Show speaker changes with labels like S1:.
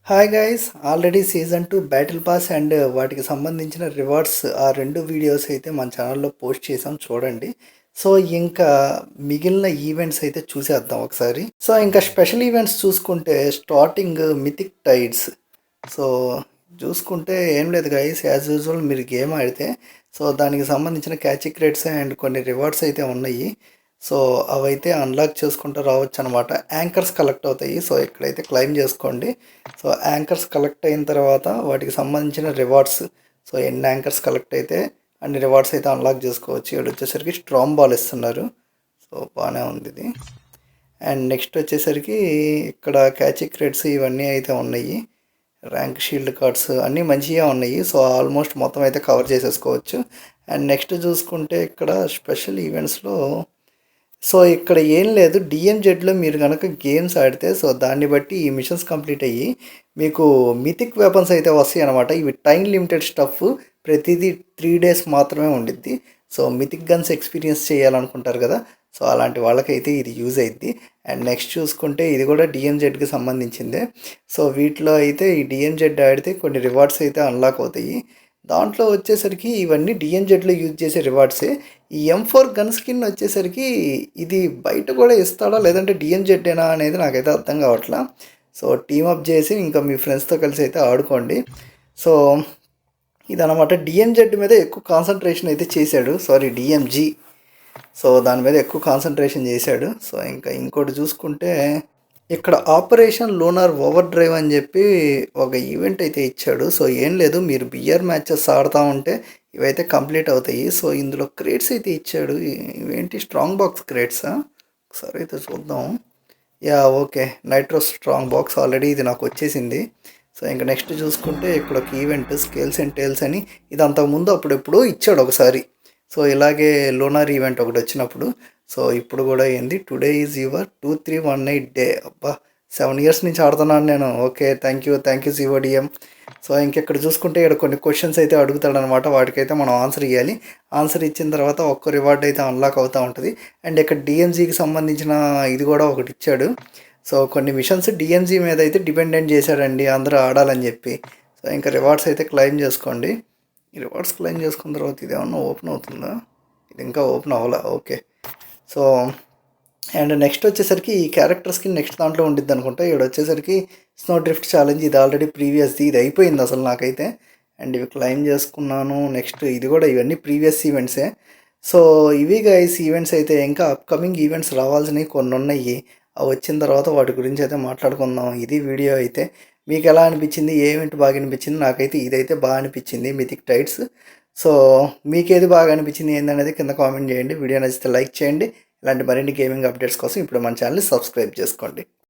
S1: Hi guys, already season 2 battle pass and వాటికి సంబంధించిన rewards ఆ రెండు వీడియోస్ అయితే మన ఛానల్లో పోస్ట్ చేసాం, చూడండి. సో ఇంకా మిగిలిన ఈవెంట్స్ అయితే చూసేద్దాం ఒకసారి. సో ఇంకా స్పెషల్ ఈవెంట్స్ చూసుకుంటే స్టార్టింగ్ మిథిక్ టైడ్స్. సో చూసుకుంటే ఏం లేదు గైస్, యాజ్ యూజువల్ మీరు గేమ్ ఆడితే సో దానికి సంబంధించిన క్యాచ్ క్రేట్స్ అండ్ కొన్ని రివార్డ్స్ అయితే ఉన్నాయి. సో అవైతే అన్లాక్ చేసుకుంటూ రావచ్చు అనమాట. యాంకర్స్ కలెక్ట్ అవుతాయి. సో ఇక్కడైతే క్లైమ్ చేసుకోండి. సో యాంకర్స్ కలెక్ట్ అయిన తర్వాత వాటికి సంబంధించిన రివార్డ్స్, సో ఎన్ని యాంకర్స్ కలెక్ట్ అయితే అన్ని రివార్డ్స్ అయితే అన్లాక్ చేసుకోవచ్చు. ఇక్కడ వచ్చేసరికి స్ట్రాంగ్ బాల్ ఇస్తున్నారు. సో బాగానే ఉంది ఇది. అండ్ నెక్స్ట్ వచ్చేసరికి ఇక్కడ క్యాచ్ క్రేట్స్ ఇవన్నీ అయితే ఉన్నాయి. ర్యాంక్ షీల్డ్ కార్డ్స్ అన్నీ మంచిగా ఉన్నాయి. సో ఆల్మోస్ట్ మొత్తం అయితే కవర్ చేసేసుకోవచ్చు. అండ్ నెక్స్ట్ చూసుకుంటే ఇక్కడ స్పెషల్ ఈవెంట్స్లో సో ఇక్కడ ఏం లేదు, డిఎంజెడ్లో మీరు కనుక గేమ్స్ ఆడితే సో దాన్ని బట్టి ఈ మిషన్స్ కంప్లీట్ అయ్యి మీకు మిథిక్ వెపన్స్ అయితే వస్తాయి అనమాట. ఇవి టైం లిమిటెడ్ స్టఫ్, ప్రతిదీ 3 days మాత్రమే ఉండిద్ది. సో మిథిక్ గన్స్ ఎక్స్పీరియన్స్ చేయాలనుకుంటారు కదా, సో అలాంటి వాళ్ళకైతే ఇది యూజ్ అయ్యిద్ది. అండ్ నెక్స్ట్ చూసుకుంటే ఇది కూడా డిఎంజెడ్కి సంబంధించిందే. సో వీటిలో అయితే ఈ డిఎంజెడ్ ఆడితే కొన్ని రివార్డ్స్ అయితే అన్లాక్ అవుతాయి. దాంట్లో వచ్చేసరికి ఇవన్నీ డిఎన్జెడ్లో యూజ్ చేసే రివార్డ్సే. ఈ M4 గన్ స్కిన్ వచ్చేసరికి ఇది బయట కూడా ఇస్తాడా లేదంటే డిఎన్జెడ్డేనా అనేది నాకైతే అర్థం కావట్లా. సో టీమప్ చేసి ఇంకా మీ ఫ్రెండ్స్తో కలిసి అయితే ఆడుకోండి. సో ఇదనమాట, డిఎన్జెడ్ మీద ఎక్కువ కాన్సన్ట్రేషన్ అయితే చేశాడు, సారీ డిఎంజీ. సో దాని మీద ఎక్కువ కాన్సన్ట్రేషన్ చేశాడు. సో ఇంకా ఇంకోటి చూసుకుంటే ఇక్కడ ఆపరేషన్ లూనార్ ఓవర్ డ్రైవ్ అని చెప్పి ఒక ఈవెంట్ అయితే ఇచ్చాడు. సో ఏం లేదు, మీరు బియర్ మ్యాచెస్ ఆడుతూ ఉంటే ఇవైతే కంప్లీట్ అవుతాయి. సో ఇందులో క్రేట్స్ అయితే ఇచ్చాడు. ఇవేంటి స్ట్రాంగ్ బాక్స్ క్రేట్సా? ఒకసారి అయితే చూద్దాం. Yeah okay, nitro strong box already ఇది నాకు వచ్చేసింది. సో ఇంకా నెక్స్ట్ చూసుకుంటే ఇక్కడ ఒక ఈవెంట్ స్కేల్స్ అండ్ టేల్స్ అని, ఇది అంతకుముందు అప్పుడెప్పుడు ఇచ్చాడు ఒకసారి. సో ఇలాగే లూనార్ ఈవెంట్ ఒకటి వచ్చినప్పుడు. సో ఇప్పుడు కూడా ఏంది, టుడే ఈజ్ యువర్ 2318 డే. అబ్బా, 7 years నుంచి ఆడుతున్నాను నేను. ఓకే, థ్యాంక్ యూ సివోడిఎం. సో ఇంకెక్కడ చూసుకుంటే ఇక్కడ కొన్ని క్వశ్చన్స్ అయితే అడుగుతాడనమాట. వాటికైతే మనం ఆన్సర్ ఇవ్వాలి. ఆన్సర్ ఇచ్చిన తర్వాత ఒక్క రివార్డ్ అయితే అన్లాక్ అవుతూ ఉంటుంది. అండ్ ఇక్కడ డిఎంజీకి సంబంధించిన ఇది కూడా ఒకటి ఇచ్చాడు. సో కొన్ని మిషన్స్ డిఎంజీ మీద అయితే డిపెండెంట్ చేశాడండి, అందరూ ఆడాలని చెప్పి. సో ఇంకా రివార్డ్స్ అయితే క్లెయిమ్ చేసుకోండి. ఈ రివార్డ్స్ క్లెయిమ్ చేసుకున్న తర్వాత ఇది ఏమన్నా ఓపెన్ అవుతుందా? ఇది ఇంకా ఓపెన్ అవ్వాలా? ఓకే. సో అండ్ నెక్స్ట్ వచ్చేసరికి ఈ క్యారెక్టర్స్కి నెక్స్ట్ దాంట్లో ఉండిద్ది అనుకుంటా. ఇక్కడ వచ్చేసరికి స్నో డ్రిఫ్ట్ ఛాలెంజ్, ఇది ఆల్రెడీ ప్రీవియస్ది, ఇది అయిపోయింది అసలు నాకైతే. అండ్ ఇవి క్లైమ్ చేసుకున్నాను. నెక్స్ట్ ఇది కూడా, ఇవన్నీ ప్రీవియస్ ఈవెంట్సే. సో ఇవి గైస్ ఈవెంట్స్ అయితే. ఇంకా అప్కమింగ్ ఈవెంట్స్ రావాల్సినవి కొన్ని ఉన్నాయి. అవి వచ్చిన తర్వాత వాటి గురించి అయితే మాట్లాడుకుందాం. ఇది వీడియో అయితే. మీకు ఎలా అనిపించింది? ఏ ఈవెంట్ బాగా అనిపించింది? నాకైతే ఇదైతే బాగా అనిపించింది, మిథిక్ టైడ్స్. సో మీకేది బాగా అనిపించింది ఏందనేది కింద కామెంట్ చేయండి. వీడియో నచ్చితే లైక్ చేయండి. ఇలాంటి మరిన్ని గేమింగ్ అప్డేట్స్ కోసం ఇప్పుడు మన ఛానల్ని సబ్స్క్రైబ్ చేసుకోండి.